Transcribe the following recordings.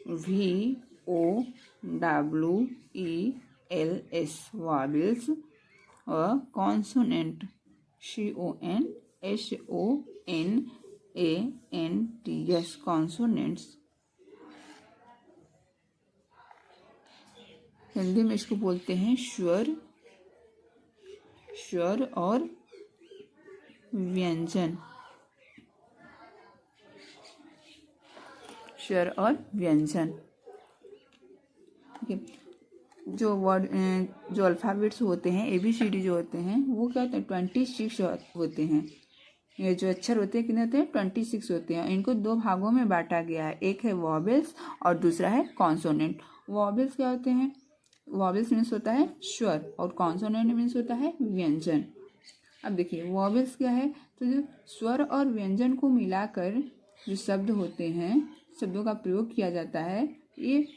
VOWELS vowels, a consonant CONSONANTS consonants। Hindi में इसको बोलते हैं स्वर, स्वर और व्यंजन, स्वर और व्यंजन। जो वर्ड जो अल्फ़ाबेट्स होते हैं ABCD जो होते हैं वो क्या होते हैं 26 होते हैं। ये जो अक्षर होते हैं कितने होते हैं 26 होते हैं। इनको दो भागों में बांटा गया है, एक है वॉवेल्स और दूसरा है कॉन्सोनेंट। वॉवेल्स क्या होते हैं? वॉवेल्स मीन्स होता है स्वर और कॉन्सोनेंट मीन्स होता है व्यंजन। अब देखिए वॉवेल्स क्या है, तो जो स्वर और व्यंजन को मिलाकर जो शब्द होते हैं, शब्दों का प्रयोग किया जाता है। ये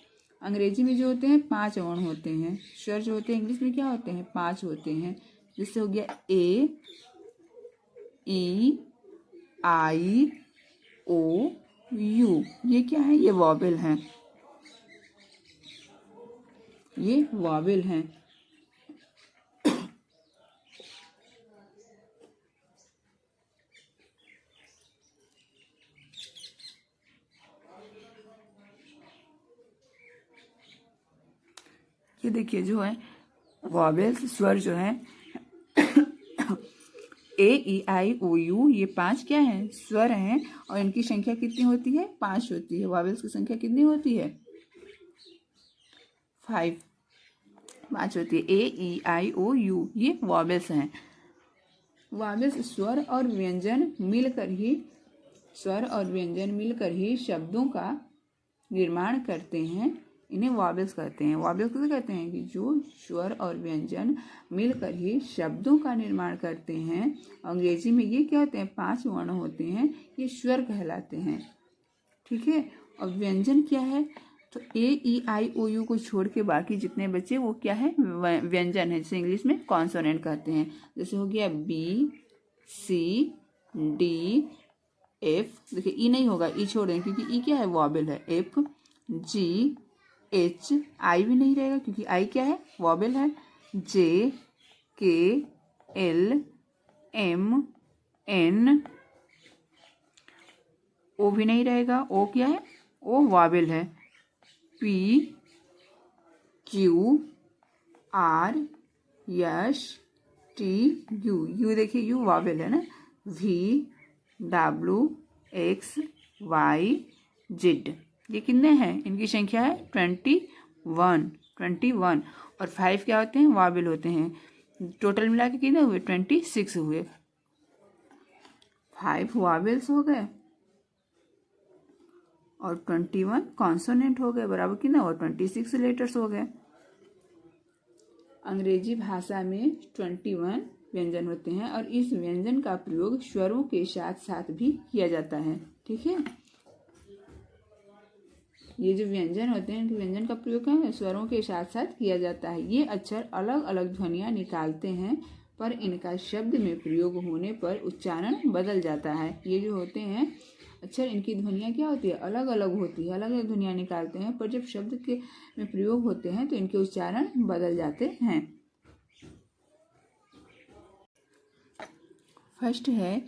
अंग्रेजी में जो होते हैं 5 वर्ण होते हैं, स्वर जो होते हैं इंग्लिश में क्या होते हैं 5 होते हैं। जिससे हो गया A, E, I, O, U। ये क्या है? ये वॉवेल हैं, ये वॉवेल हैं। ये देखिए जो है वॉवेल्स स्वर जो है AEIOU, ये 5 क्या है? स्वर हैं और इनकी संख्या कितनी होती है? 5 होती है। वॉवेल्स की संख्या कितनी होती है? 5 होती है। AEIOU ये वॉवेल्स हैं। वॉवेल्स स्वर और व्यंजन मिलकर ही शब्दों का निर्माण करते हैं। इन्हें वॉवेल्स कहते हैं। वॉवेल्स किसे कहते हैं? कि जो स्वर और व्यंजन मिलकर ही शब्दों का निर्माण करते हैं। अंग्रेजी में ये क्या होते हैं? 5 वर्ण होते हैं, ये स्वर कहलाते हैं। ठीक है। और व्यंजन क्या है? तो AEIOU को छोड़ के बाकी जितने बचे वो क्या है? व्यंजन है, जिसे इंग्लिश में कॉन्सोनेंट कहते हैं। जैसे हो गया BCDF। देखिए ई नहीं होगा, ई छोड़ दें क्योंकि ई क्या है? वॉवेल है। FGH, आई भी नहीं रहेगा क्योंकि आई क्या है? वॉवेल है। JKLMN, ओ भी नहीं रहेगा, ओ क्या है? ओ वॉवेल है। PQRSTU, यू देखिए यू वॉवेल है ना। VWXYZ, ये कितने हैं? इनकी संख्या है 21 और 5 क्या होते हैं? वॉवेल होते हैं। टोटल मिला के कितने हुए? 26 हुए। 5 वॉवेल्स हो गए और 21 कॉन्सोनेंट हो गए, बराबर कितना हुआ? 26 लेटर्स हो गए। अंग्रेजी भाषा में 21 व्यंजन होते हैं और इस व्यंजन का प्रयोग स्वरों के साथ साथ भी किया जाता है। ठीक है। ये जो व्यंजन होते हैं, इनके व्यंजन का प्रयोग क्या है? स्वरों के साथ साथ किया जाता है। ये अक्षर अलग अलग ध्वनियाँ निकालते हैं, पर इनका शब्द में प्रयोग होने पर उच्चारण बदल जाता है। ये जो होते हैं अक्षर, इनकी ध्वनियाँ क्या होती है? अलग अलग होती है, अलग अलग ध्वनियाँ निकालते हैं, पर जब शब्द के में प्रयोग होते हैं तो इनके उच्चारण बदल जाते हैं। फर्स्ट है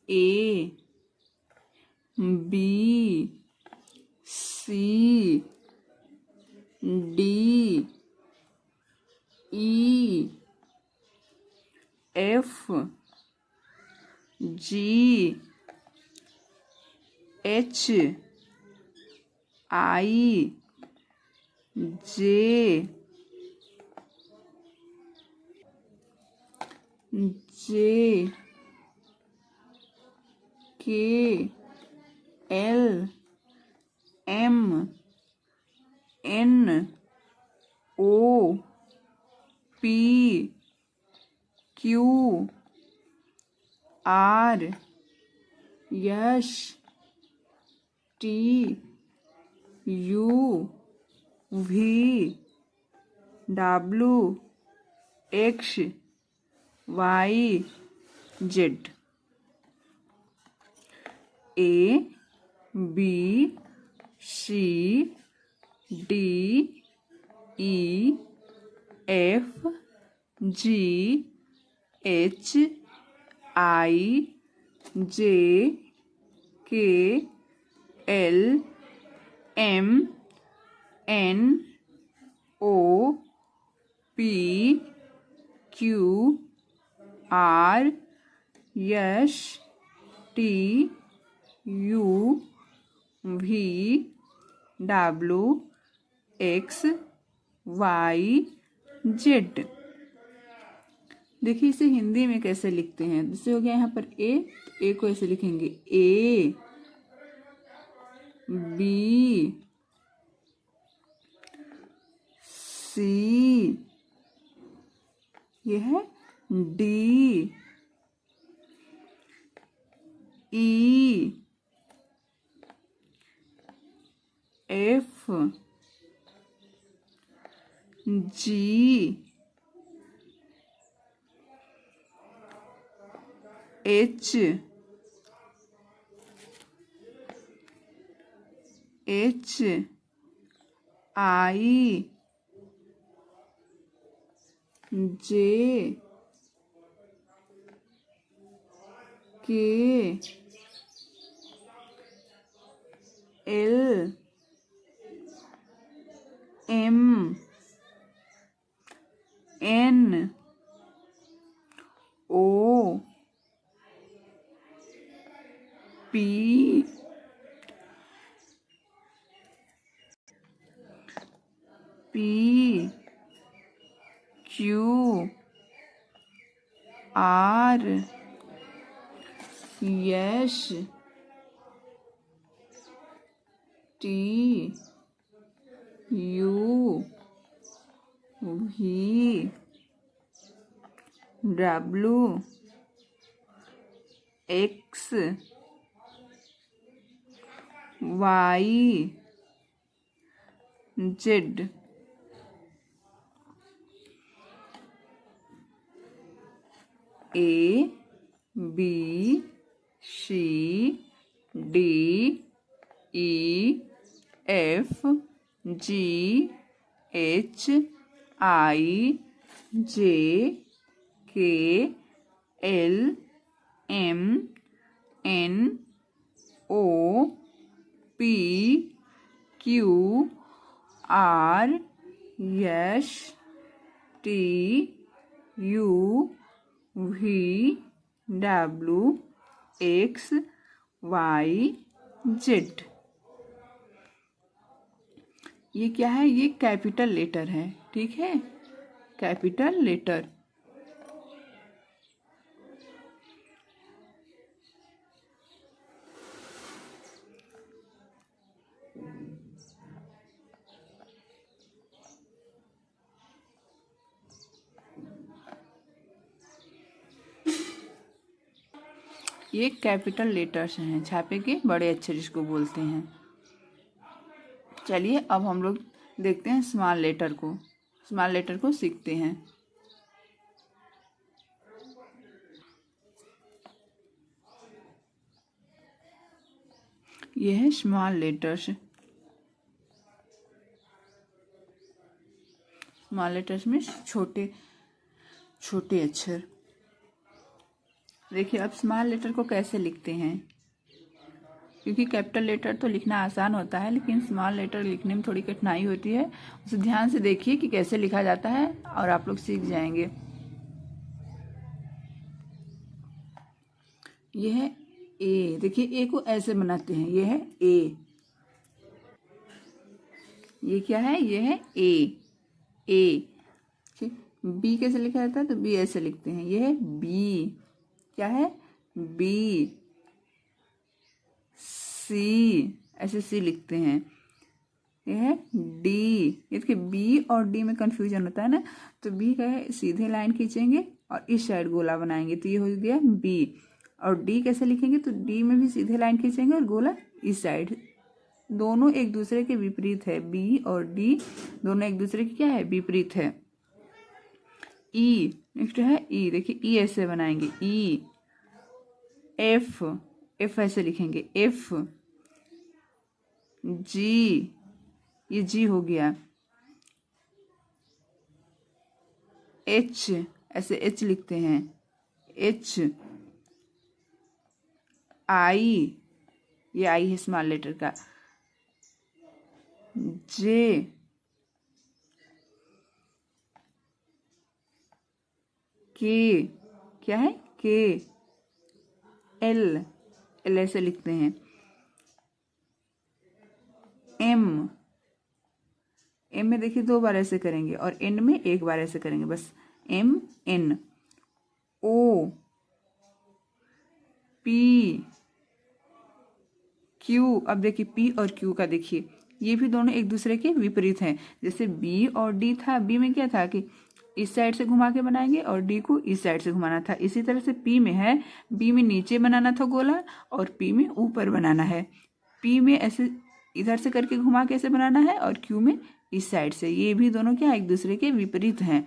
ABCDEFGHIJKLMNOPQRSTUVWXYZ। C D E F G H I J K L M N O P Q R S T U V W X Y Z. देखिए इसे हिंदी में कैसे लिखते हैं। जैसे हो गया यहाँ पर ए को ऐसे लिखेंगे ए बी सी, ये है D E F G H I J K L M N O P Q R S T U V W X Y Z. A B C D E F G H I J K L M N O P Q R S T U V W X Y Z. ये क्या है? ये capital letter है, ठीक है, capital letter. ये capital letters हैं, छापे के बड़े अक्षर जिसको बोलते हैं। चलिए अब हम लोग देखते हैं स्मॉल लेटर को, स्मॉल लेटर को सीखते हैं। ये है स्मॉल लेटर्स। स्मॉल लेटर्स में छोटे छोटे अक्षर। देखिए अब स्मॉल लेटर को कैसे लिखते हैं, क्योंकि कैपिटल लेटर तो लिखना आसान होता है लेकिन स्मॉल लेटर लिखने में थोड़ी कठिनाई होती है। उसे ध्यान से देखिए कि कैसे लिखा जाता है और आप लोग सीख जाएंगे। यह है ए। देखिए ए को ऐसे बनाते हैं, ये है ए। ये क्या है? ये है ए। ए बी कैसे लिखा जाता है? तो बी ऐसे लिखते हैं, ये है बी। क्या है? बी। सी ऐसे सी लिखते हैं, यह है डी। ये देखिए बी और डी में कंफ्यूजन होता है ना, तो बी का है सीधे लाइन खींचेंगे और इस साइड गोला बनाएंगे तो ये हो गया बी। और डी कैसे लिखेंगे? तो डी में भी सीधे लाइन खींचेंगे और गोला इस साइड। दोनों एक दूसरे के विपरीत है, बी और डी दोनों एक दूसरे के क्या है? विपरीत है। ई नेक्स्ट है ई। देखिए ई ऐसे बनाएंगे, ई। एफ ऐसे लिखेंगे, एफ। जी, ये जी हो गया। एच, ऐसे एच लिखते हैं, एच। आई, ये आई है स्मॉल लेटर का। जे, के, क्या है, के। एल, एल ऐसे लिखते हैं। एम, एम में देखिए 2 बार ऐसे करेंगे और एन में 1 बार ऐसे करेंगे बस। M, N. O, P, Q. अब देखिए पी और क्यू का देखिए, ये भी दोनों एक दूसरे के विपरीत हैं। जैसे बी और डी था, बी में क्या था कि इस साइड से घुमा के बनाएंगे और डी को इस साइड से घुमाना था। इसी तरह से पी में है, बी में नीचे बनाना था गोला और पी में ऊपर बनाना है। पी में ऐसे इधर से करके घुमा के ऐसे बनाना है और क्यू में इस साइड से। ये भी दोनों क्या एक दूसरे के विपरीत हैं,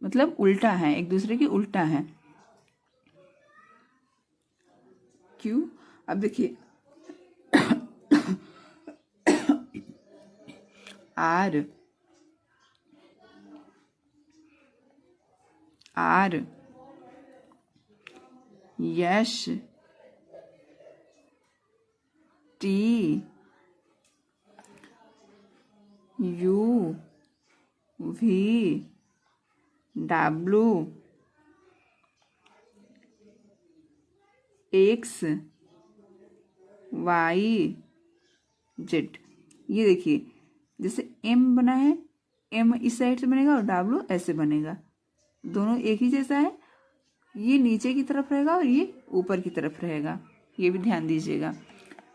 मतलब उल्टा है, एक दूसरे के उल्टा है। क्यू, अब देखिए R, R, S, T, U, V, W, X, Y, Z. ये देखिए जैसे एम बना है, एम इस साइड से बनेगा और डब्ल्यू ऐसे बनेगा, दोनों एक ही जैसा है। ये नीचे की तरफ रहेगा और ये ऊपर की तरफ रहेगा, ये भी ध्यान दीजिएगा।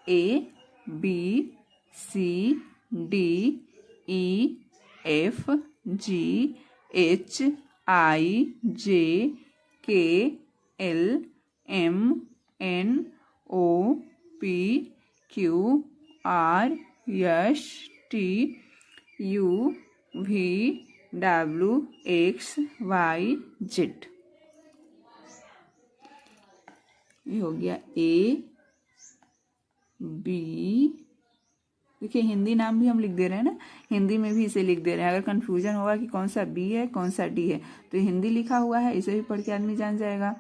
A, B, C, D, E, F, G, H, I, J, K, L, M, N, O, P, Q, R, S, T, U, V, W, X, Y, Z. ये हो गया ए, बी। देखिए हिंदी नाम भी हम लिख दे रहे हैं ना, हिंदी में भी इसे लिख दे रहे हैं। अगर कंफ्यूजन होगा कि कौन सा बी है कौन सा डी है, तो हिंदी लिखा हुआ है, इसे भी पढ़ के आदमी जान जाएगा।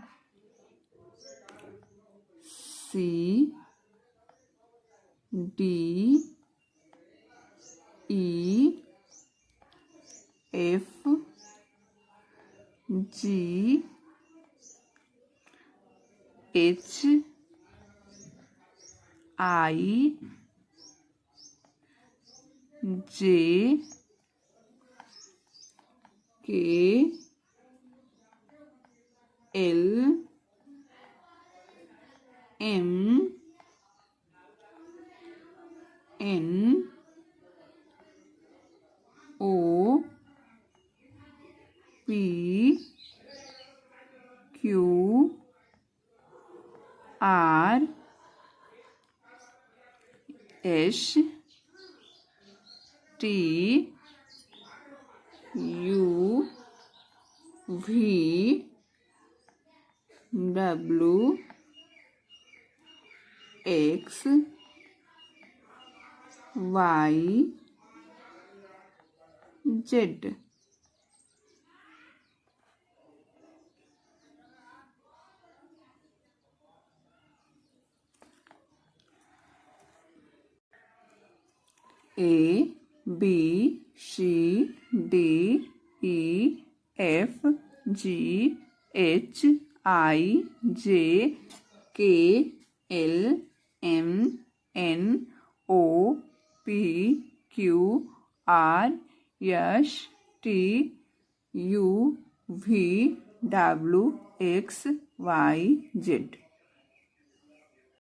C, D, E, F, G, H, I, J, K, L, M, N, O, P, Q, R, S, T, U, V, W, X, Y, Z. A, B, C, D, E, F, G, H, I, J, K, L, M, N, O, P, Q, R, S, T, U, V, W, X, Y, Z.